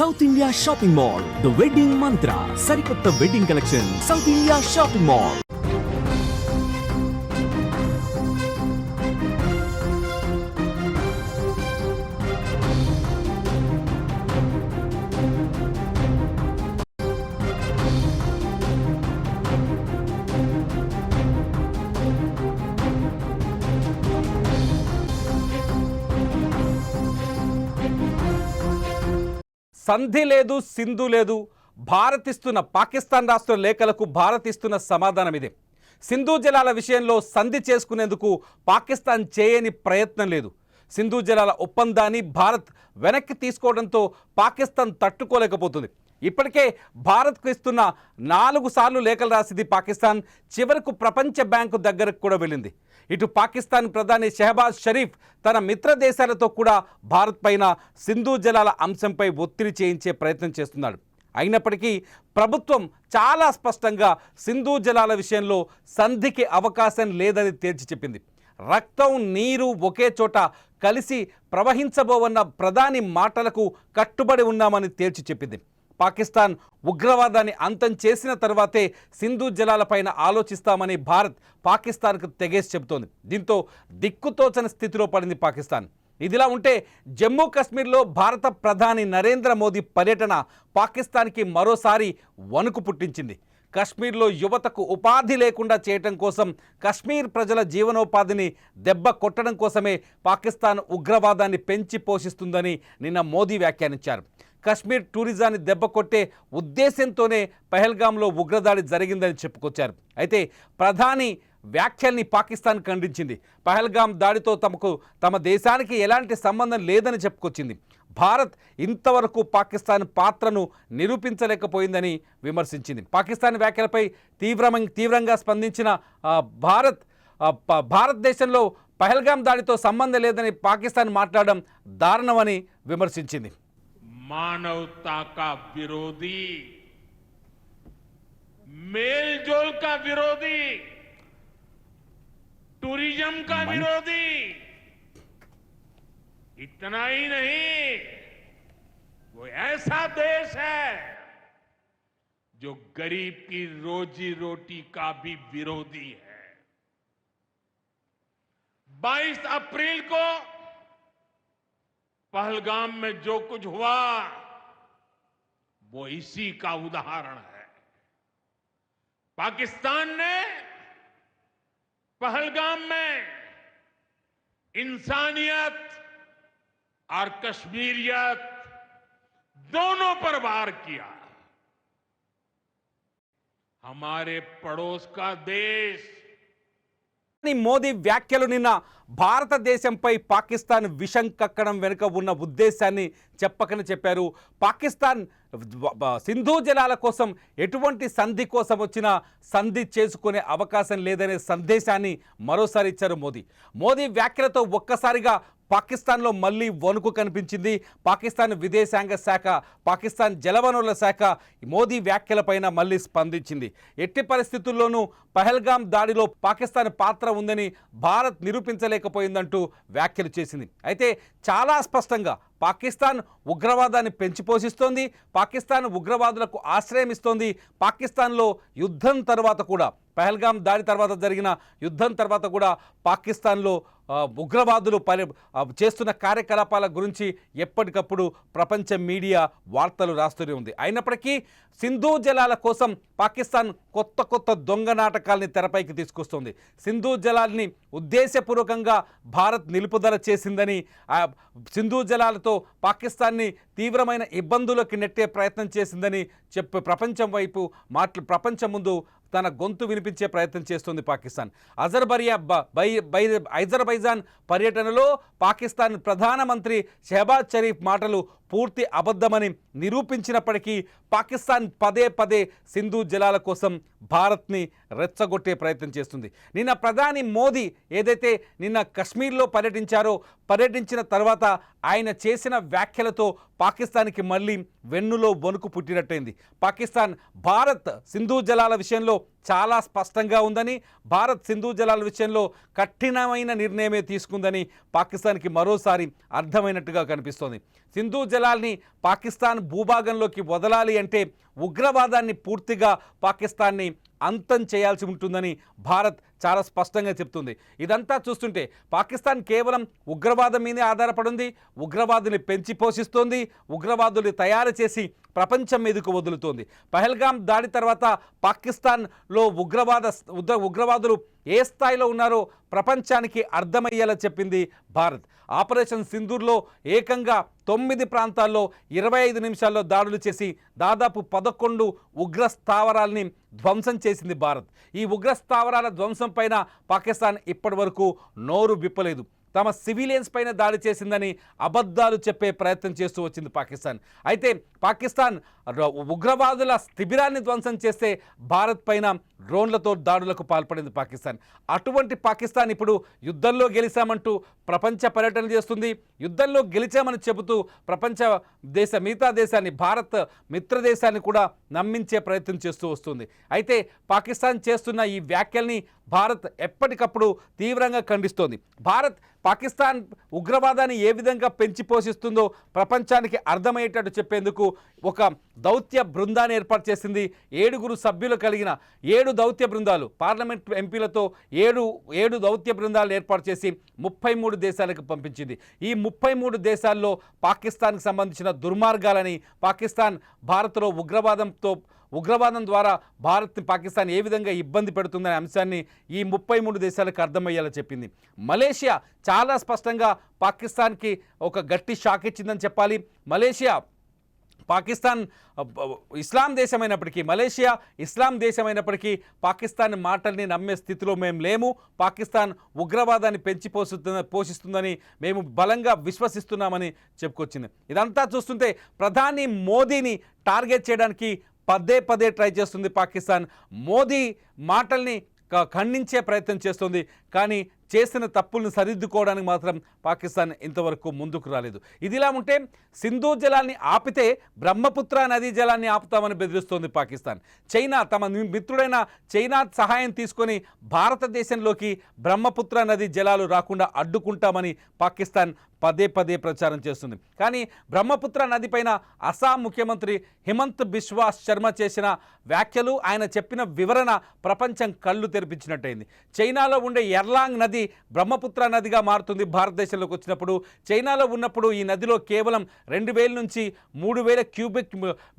South India shopping mall, the wedding మంత్ర, సరికొత్త wedding collection, south India shopping mall. సంధి లేదు, సింధు లేదు. భారత్ ఇస్తున్న పాకిస్తాన్ రాష్ట్ర లేఖలకు భారత్ ఇస్తున్న సమాధానం ఇదే. సింధు జలాల విషయంలో సంధి చేసుకునేందుకు పాకిస్తాన్ చేయని ప్రయత్నం లేదు. సింధు జలాల ఒప్పందాన్ని భారత్ వెనక్కి తీసుకోవడంతో పాకిస్తాన్ తట్టుకోలేకపోతుంది. ఇప్పటికే భారత్కు ఇస్తున్న 4 సార్లు లేఖలు రాసింది పాకిస్తాన్. చివరకు ప్రపంచ బ్యాంకు దగ్గరకు కూడా వెళ్ళింది. ఇటు పాకిస్తాన్ ప్రధాని షెహబాజ్ షరీఫ్ తన మిత్ర దేశాలతో కూడా భారత్ పైన సింధు జలాల అంశంపై ఒత్తిడి చేయించే ప్రయత్నం చేస్తున్నాడు. అయినప్పటికీ ప్రభుత్వం చాలా స్పష్టంగా సింధు జలాల విషయంలో సంధికి అవకాశం లేదని తేల్చి చెప్పింది. రక్తం నీరు ఒకే చోట కలిసి ప్రవహించబోవన్న ప్రధాని మాటలకు కట్టుబడి ఉన్నామని తేల్చి చెప్పింది. పాకిస్తాన్ ఉగ్రవాదాన్ని అంతం చేసిన తర్వాతే సింధు జలాలపైన ఆలోచిస్తామని భారత్ పాకిస్తాన్కు తెగేసి చెబుతోంది. దీంతో దిక్కుతోచని స్థితిలో పడింది పాకిస్తాన్. ఇదిలా ఉంటే జమ్మూ కాశ్మీర్లో భారత ప్రధాని నరేంద్ర మోదీ పర్యటన పాకిస్తాన్కి మరోసారి వణుకు పుట్టించింది. కశ్మీర్లో యువతకు ఉపాధి లేకుండా చేయటం కోసం, కశ్మీర్ ప్రజల జీవనోపాధిని దెబ్బ కొట్టడం కోసమే పాకిస్తాన్ ఉగ్రవాదాన్ని పెంచి పోషిస్తుందని నిన్న మోదీ వ్యాఖ్యానించారు. కశ్మీర్ టూరిజాన్ని దెబ్బ కొట్టే ఉద్దేశంతోనే పహల్గామ్లో ఉగ్రదాడి జరిగిందని చెప్పుకొచ్చారు. అయితే ప్రధాని వ్యాఖ్యల్ని పాకిస్తాన్ ఖండించింది. పహల్గామ్ దాడితో తమ దేశానికి ఎలాంటి సంబంధం లేదని చెప్పుకొచ్చింది. భారత్ ఇంతవరకు పాకిస్తాన్ పాత్రను నిరూపించలేకపోయిందని విమర్శించింది. పాకిస్తాన్ వ్యాఖ్యలపై తీవ్రంగా స్పందించిన భారతదేశంలో పహల్గామ్ దాడితో సంబంధం లేదని పాకిస్తాన్ మాట్లాడడం దారుణమని విమర్శించింది. मानवता का विरोधी, मेलजोल का विरोधी, टूरिज्म का विरोधी, इतना ही नहीं, वो ऐसा देश है जो गरीब की रोजी रोटी का भी विरोधी है. 22 अप्रैल को पहलगाम में जो कुछ हुआ वो इसी का उदाहरण है. पाकिस्तान ने पहलगाम में इंसानियत और कश्मीरियत दोनों पर वार किया. हमारे पड़ोस का देश మోదీ వ్యాఖ్యలు నిన్న భారతదేశంపై పాకిస్తాన్ విషం కక్కడం వెనుక ఉన్న ఉద్దేశాన్ని చెప్పకని చెప్పారు. పాకిస్తాన్ సింధు జలాల కోసం ఎటువంటి సంధి కోసం వచ్చినా సంధి చేసుకునే అవకాశం లేదనే సందేశాన్ని మరోసారి ఇచ్చారు మోదీ వ్యాఖ్యలతో ఒక్కసారిగా పాకిస్తాన్లో మళ్ళీ వణుకు కనిపించింది. పాకిస్తాన్ విదేశాంగ శాఖ, పాకిస్తాన్ జలవనరుల శాఖ మోదీ వ్యాఖ్యలపైన మళ్ళీ స్పందించింది. ఎట్టి పరిస్థితుల్లోనూ పహల్గామ్ దాడిలో పాకిస్తాన్ పాత్ర ఉందని భారత్ నిరూపించలేకపోయిందంటూ వ్యాఖ్యలు చేసింది. అయితే చాలా స్పష్టంగా పాకిస్తాన్ ఉగ్రవాదాన్ని పెంచి పోషిస్తోంది. పాకిస్తాన్ ఉగ్రవాదులకు ఆశ్రయం ఇస్తోంది. పాకిస్తాన్లో యుద్ధం తర్వాత కూడా, పహల్గామ్ దాడి తర్వాత జరిగిన యుద్ధం తర్వాత కూడా పాకిస్తాన్లో ఉగ్రవాదులు చేస్తున్న కార్యకలాపాల గురించి ఎప్పటికప్పుడు ప్రపంచ మీడియా వార్తలు రాస్తూనే ఉంది. అయినప్పటికీ సింధు జలాల కోసం పాకిస్తాన్ కొత్త దొంగ నాటకాల్ని తెరపైకి తీసుకొస్తుంది. సింధు జలాల్ని ఉద్దేశపూర్వకంగా భారత్ నిలుపుదల చేసిందని, సింధు జలాలతో పాకిస్తాన్ని తీవ్రమైన ఇబ్బందులకు నెట్టే ప్రయత్నం చేసిందని ప్రపంచం ముందు తన గొంతు వినిపించే ప్రయత్నం చేస్తుంది పాకిస్తాన్. అజర్బైజాన్ పర్యటనలో పాకిస్తాన్ ప్రధానమంత్రి షెహబాజ్ షరీఫ్ మాటలు పూర్తి అబద్ధమని నిరూపించినప్పటికీ పాకిస్తాన్ పదే సింధు జలాల కోసం భారత్ని రెచ్చగొట్టే ప్రయత్నం చేస్తుంది. నిన్న ప్రధాని మోదీ ఏదైతే నిన్న కశ్మీర్లో పర్యటించిన తర్వాత ఆయన చేసిన వ్యాఖ్యలతో పాకిస్తాన్కి మళ్ళీ వెన్నులో వణుకు పుట్టినట్టయింది. పాకిస్తాన్ భారత్ సింధు జలాల విషయంలో చాలా స్పష్టంగా ఉందని, భారత్ సింధు జలాల విషయంలో కఠినమైన నిర్ణయమే తీసుకుందని పాకిస్తాన్కి మరోసారి అర్థమైనట్టుగా కనిపిస్తోంది. సింధు జలాల్ని పాకిస్తాన్ భూభాగంలోకి వదలాలి అంటే ఉగ్రవాదాన్ని పూర్తిగా పాకిస్తాన్ని అంతం చేయాల్సి ఉంటుందని భారత్ చాలా స్పష్టంగా చెప్తుంది. ఇదంతా చూస్తుంటే పాకిస్తాన్ కేవలం ఉగ్రవాదం మీదే ఆధారపడింది, ఉగ్రవాదుని పెంచి పోషిస్తోంది, ఉగ్రవాదుల్ని తయారు చేసి ప్రపంచం మీదకు వదులుతోంది. పహల్గాం దాడి తర్వాత పాకిస్తాన్లో ఉగ్రవాదులు ఏ స్థాయిలో ఉన్నారో ప్రపంచానికి అర్థమయ్యేలా చెప్పింది భారత్. ఆపరేషన్ సింధూర్లో ఏకంగా 9 ప్రాంతాల్లో 25 నిమిషాల్లో దాడులు చేసి దాదాపు 11 ఉగ్ర స్థావరాల్ని ధ్వంసం చేసింది భారత్. ఈ ఉగ్ర స్థావరాల ధ్వంసం పైన పాకిస్తాన్ ఇప్పటి వరకు నోరు విప్పలేదు. తమ సివిలియన్స్ పైన దాడి చేసిందని అబద్ధాలు చెప్పే ప్రయత్నం చేస్తూ వచ్చింది పాకిస్తాన్. అయితే పాకిస్తాన్ ఉగ్రవాదుల శిబిరాన్ని ధ్వంసం చేస్తే భారత్ పైన డ్రోన్లతో దాడులకు పాల్పడింది పాకిస్తాన్. అటువంటి పాకిస్తాన్ ఇప్పుడు యుద్ధంలో గెలిచామంటూ ప్రపంచ పర్యటన చేస్తుంది. యుద్ధంలో గెలిచామని చెబుతూ మిగతా దేశాన్ని, భారత్ మిత్ర దేశాన్ని కూడా నమ్మించే ప్రయత్నం చేస్తూ వస్తుంది. అయితే పాకిస్తాన్ చేస్తున్న ఈ వ్యాఖ్యల్ని భారత్ ఎప్పటికప్పుడు తీవ్రంగా ఖండిస్తోంది. భారత్ పాకిస్తాన్ ఉగ్రవాదాన్ని ఏ విధంగా పెంచి పోషిస్తుందో ప్రపంచానికి అర్థమయ్యేటట్టు చెప్పేందుకు ఒక దౌత్య బృందాన్ని ఏర్పాటు చేసింది. 7 సభ్యులు కలిగిన 7 దౌత్య బృందాలు, పార్లమెంట్ ఎంపీలతో 7 దౌత్య బృందాలు ఏర్పాటు చేసి 33 దేశాలకు పంపించింది. ఈ 33 దేశాల్లో పాకిస్తాన్కి సంబంధించిన దుర్మార్గాలని, పాకిస్తాన్ భారత్లో ఉగ్రవాదం ద్వారా పాకిస్తాన్ ఏ విధంగా ఇబ్బంది పెడుతుందనే అంశాన్ని ఈ 33 దేశాలకు అర్థమయ్యేలా చెప్పింది. మలేషియా చాలా స్పష్టంగా పాకిస్తాన్కి ఒక గట్టి షాక్ ఇచ్చిందని చెప్పాలి. పాకిస్తాన్ ఇస్లాం దేశమైనప్పటికీ, మలేషియా ఇస్లాం దేశమైనప్పటికీ పాకిస్తాన్ మాటల్ని నమ్మే స్థితిలో మేము లేము. పాకిస్తాన్ ఉగ్రవాదాన్ని పెంచి పోషిస్తుందని మేము బలంగా విశ్వసిస్తున్నామని చెప్పుకొచ్చింది. ఇదంతా చూస్తుంటే ప్రధాని మోదీని టార్గెట్ చేయడానికి పదే ట్రై చేస్తుంది పాకిస్తాన్. మోదీ మాటల్ని ఖండించే ప్రయత్నం చేస్తుంది, కానీ చేసిన తప్పులను సరిదిద్దుకోవడానికి మాత్రం పాకిస్తాన్ ఇంతవరకు ముందుకు రాలేదు. ఇదిలా ఉంటే సింధు జలాన్ని ఆపితే బ్రహ్మపుత్ర నదీ జలాన్ని ఆపుతామని బెదిరిస్తోంది పాకిస్తాన్. చైనా, తమ మిత్రుడైన చైనా సహాయం తీసుకొని భారతదేశంలోకి బ్రహ్మపుత్ర నదీ జలాలు రాకుండా అడ్డుకుంటామని పాకిస్తాన్ పదే ప్రచారం చేస్తుంది. కానీ బ్రహ్మపుత్ర నదిపైన అస్సాం ముఖ్యమంత్రి హిమంత్ బిశ్వా శర్మ చేసిన వ్యాఖ్యలు, ఆయన చెప్పిన వివరణ ప్రపంచం కళ్ళు తెరిపించినట్టయింది. చైనాలో ఉండే ఎర్లాంగ్ నది బ్రహ్మపుత్ర నదిగా మారుతుంది భారతదేశంలోకి వచ్చినప్పుడు. చైనాలో ఉన్నప్పుడు ఈ నదిలో కేవలం 2000 నుంచి 3000 క్యూబిక్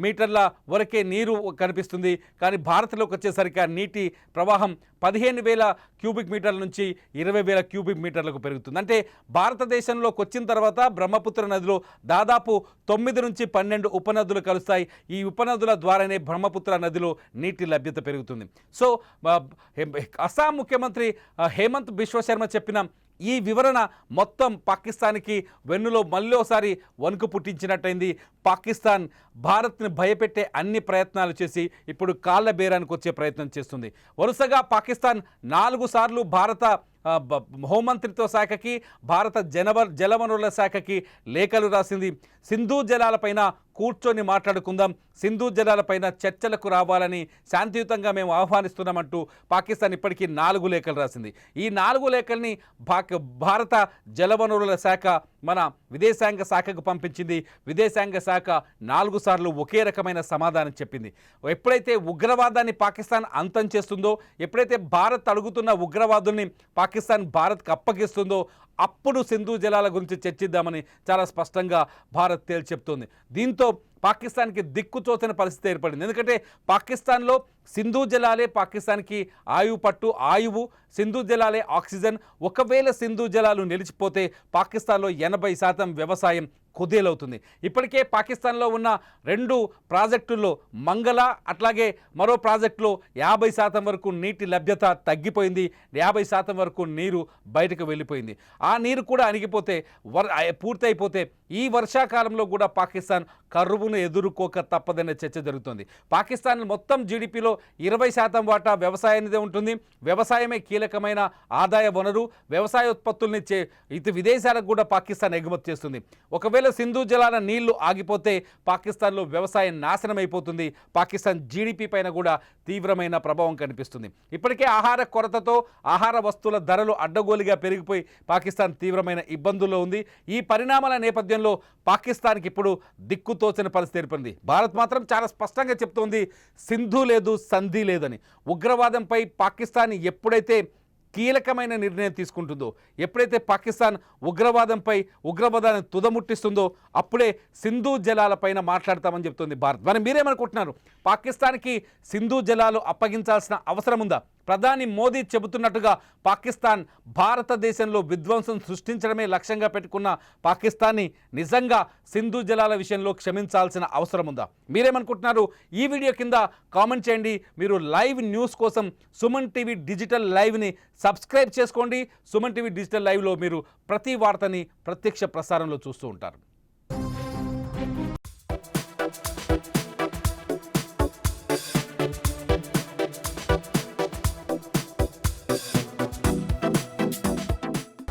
మీటర్ల వరకే నీరు కనిపిస్తుంది. కానీ భారత్లోకి వచ్చేసరికి ఆ నీటి ప్రవాహం 15,000 క్యూబిక్ మీటర్ల నుంచి 20,000 క్యూబిక్ మీటర్లకు పెరుగుతుంది. అంటే భారతదేశంలోకి వచ్చిన తర్వాత బ్రహ్మపుత్ర నదిలో దాదాపు 9 నుంచి 12 ఉపనదులు కలుస్తాయి. ఈ ఉపనదుల ద్వారానే బ్రహ్మపుత్ర నదిలో నీటి లభ్యత పెరుగుతుంది. సో అస్సాం ముఖ్యమంత్రి హేమంత్ బిశ్వ శర్మ చెప్పిన ఈ వివరణ మొత్తం పాకిస్తాన్కి వెన్నులో మళ్ళీసారి వణుకు పుట్టించినట్టయింది. పాకిస్తాన్ భారత్ని భయపెట్టే అన్ని ప్రయత్నాలు చేసి ఇప్పుడు కాళ్ళ బేరానికి వచ్చే ప్రయత్నం చేస్తుంది. వరుసగా పాకిస్తాన్ 4 సార్లు భారత హోంమంత్రిత్వ శాఖకి, భారత జలవనరుల శాఖకి లేఖలు రాసింది. సింధు జలాలపైన కూర్చొని మాట్లాడుకుందాం, సింధు జలాలపైన చర్చలకు రావాలని శాంతియుతంగా మేము ఆహ్వానిస్తున్నామంటూ పాకిస్తాన్ ఇప్పటికీ 4 లేఖలు రాసింది. ఈ 4 లేఖల్ని భారత జలవనరుల శాఖ మన విదేశాంగ శాఖకు పంపించింది. విదేశాంగ శాఖ 4 సార్లు ఒకే రకమైన సమాధానం చెప్పింది. ఎప్పుడైతే ఉగ్రవాదాన్ని పాకిస్తాన్ అంతం చేస్తుందో, ఎప్పుడైతే భారత్ అడుగుతున్న ఉగ్రవాదుల్ని పాకిస్తాన్ భారత్కు అప్పగిస్తుందో అప్పుడు సింధు జలాల గురించి చర్చిద్దామని చాలా స్పష్టంగా భారత్ తేల్చి చెప్తోంది. దీంతో పాకిస్తాన్కి దిక్కుతోచని పరిస్థితి ఏర్పడింది. ఎందుకంటే పాకిస్తాన్లో సింధు జలాలే పాకిస్తాన్కి ఆయువు, సింధు జలాలే ఆక్సిజన్. ఒకవేళ సింధు జలాలు నిలిచిపోతే పాకిస్తాన్లో 80% వ్యవసాయం కుదేలవుతుంది. ఇప్పటికే పాకిస్తాన్లో ఉన్న 2 ప్రాజెక్టుల్లో మంగళ, అట్లాగే మరో ప్రాజెక్టులో 50% వరకు నీటి లభ్యత తగ్గిపోయింది. 50% వరకు నీరు బయటకు వెళ్ళిపోయింది. ఆ నీరు కూడా అణిగిపోతే పూర్తయిపోతే ఈ వర్షాకాలంలో కూడా పాకిస్తాన్ కరువును ఎదుర్కోక తప్పదనే చర్చ జరుగుతుంది. పాకిస్తాన్ మొత్తం జీడిపిలో 20% వాటా వ్యవసాయానిదే ఉంటుంది. వ్యవసాయమే కీలకమైన ఆదాయ వనరు. వ్యవసాయ ఉత్పత్తుల్ని ఇటు విదేశాలకు కూడా పాకిస్తాన్ ఎగుమతి చేస్తుంది. ఒకవేళ సింధు జలాల నీళ్లు ఆగిపోతే పాకిస్తాన్లో వ్యవసాయం నాశనం అయిపోతుంది. పాకిస్తాన్ జీడిపి పైన కూడా తీవ్రమైన ప్రభావం కనిపిస్తుంది. ఇప్పటికే ఆహార కొరతతో ఆహార వస్తువుల ధరలు అడ్డగోలుగా పెరిగిపోయి పాకిస్తాన్ తీవ్రమైన ఇబ్బందుల్లో ఉంది. ఈ పరిణామాల నేపథ్యంలో పాకిస్తాన్కి ఇప్పుడు దిక్కుతోచని పరిస్థితి ఏర్పడింది. భారత్ మాత్రం చాలా స్పష్టంగా చెప్తోంది, సింధు లేదు, సంధి లేదని. ఉగ్రవాదంపై పాకిస్తాన్ ఎప్పుడైతే కీలకమైన నిర్ణయం తీసుకుంటుందో, ఎప్పుడైతే పాకిస్తాన్ ఉగ్రవాదాన్ని తుదముట్టిస్తుందో అప్పుడే సింధు జలాలపైన మాట్లాడతామని చెప్తుంది భారత్. మరి మీరేమనుకుంటున్నారు? పాకిస్తాన్కి సింధు జలాలు అప్పగించాల్సిన అవసరం ఉందా? ప్రధాని మోదీ చెబుతున్నట్టుగా పాకిస్తాన్ భారతదేశంలో విధ్వంసం సృష్టించడమే లక్ష్యంగా పెట్టుకున్న పాకిస్తాన్ని నిజంగా సింధు జలాల విషయంలో క్షమించాల్సిన అవసరం ఉందా? మీరేమనుకుంటున్నారు? ఈ వీడియో కింద కామెంట్ చేయండి. మీరు లైవ్ న్యూస్ కోసం సుమన్ టీవీ డిజిటల్ లైవ్ని సబ్స్క్రైబ్ చేసుకోండి. సుమన్ టీవీ డిజిటల్ లైవ్లో మీరు ప్రతి వార్తని ప్రత్యక్ష ప్రసారంలో చూస్తూ ఉంటారు.